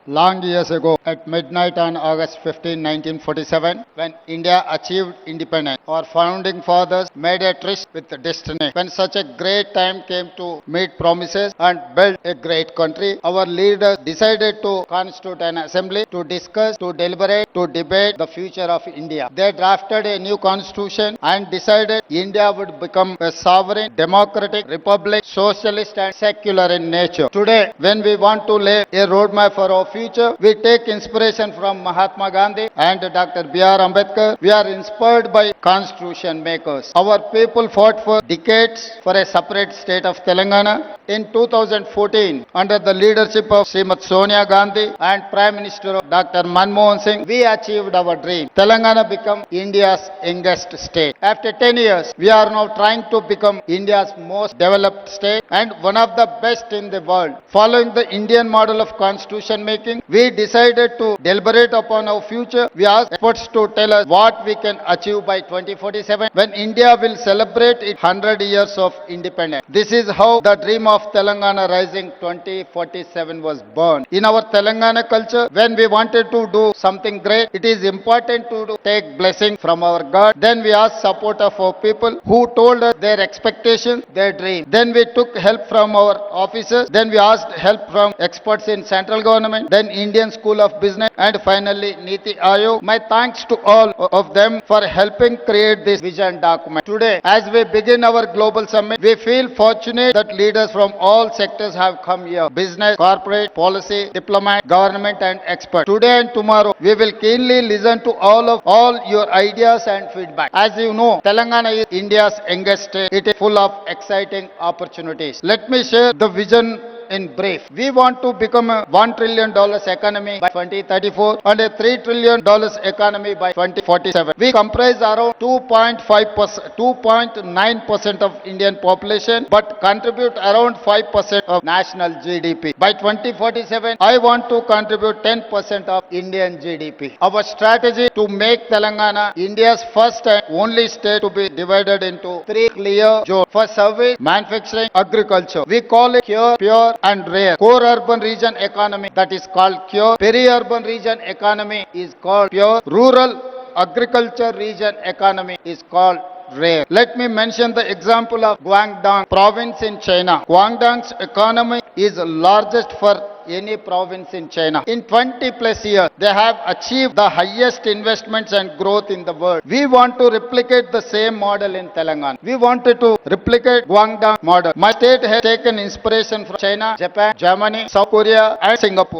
Long years ago, at midnight on August 15, 1947, when India achieved independence, our founding fathers made a tryst with destiny. When such a great time came to meet promises and build a great country, our leaders decided to constitute an assembly to discuss, to deliberate, to debate the future of India. They drafted a new constitution and decided India would become a sovereign, democratic republic, socialist and secular in nature. Today, when we want to lay a roadmap for our future, we take inspiration from Mahatma Gandhi and Dr. B.R. Ambedkar. We are inspired by constitution makers. Our people fought for decades for a separate state of Telangana. In 2014, under the leadership of Srimati Sonia Gandhi and Prime Minister Dr. Manmohan Singh, we achieved our dream. Telangana became India's youngest state. After 10 years, we are now trying to become India's most developed state and one of the best in the world. Following the Indian model of constitution making, we decided to deliberate upon our future. We asked experts to tell us what we can achieve by 2047 when India will celebrate its 100 years of independence. This is how the dream of Telangana Rising 2047 was born. In our Telangana culture, when we wanted to do something great, it is important to take blessing from our God. Then we asked support of our people who told us their expectations, their dream. Then we took help from our officers. Then we asked help from experts in central government, then Indian School of Business, and finally Niti Aayog. My thanks to all of them for helping create this vision document. Today, as we begin our global summit, we feel fortunate that leaders from all sectors have come here. Business, corporate, policy, diplomat, government and experts. Today and tomorrow, we will keenly listen to all your ideas and feedback. As you know, Telangana is India's youngest state. It is full of exciting opportunities. Let me share the vision in brief. We want to become a $1 trillion economy by 2034 and a $3 trillion economy by 2047. We comprise around 2.9% of Indian population but contribute around 5% of national GDP. By 2047, I want to contribute 10% of Indian GDP. Our strategy to make Telangana India's first and only state to be divided into three clear zones for service, manufacturing, agriculture. We call it Cure, Pure and Rare. Core urban region economy, that is called Cure. Peri-urban region economy is called Pure. Rural agriculture region economy is called Rare. Let me mention the example of Guangdong province in China. Guangdong's economy is largest for any province in China. In 20 plus years, they have achieved the highest investments and growth in the world. We want to replicate the same model in Telangana. We wanted to replicate Guangdong model. My state has taken inspiration from China, Japan, Germany, South Korea and Singapore.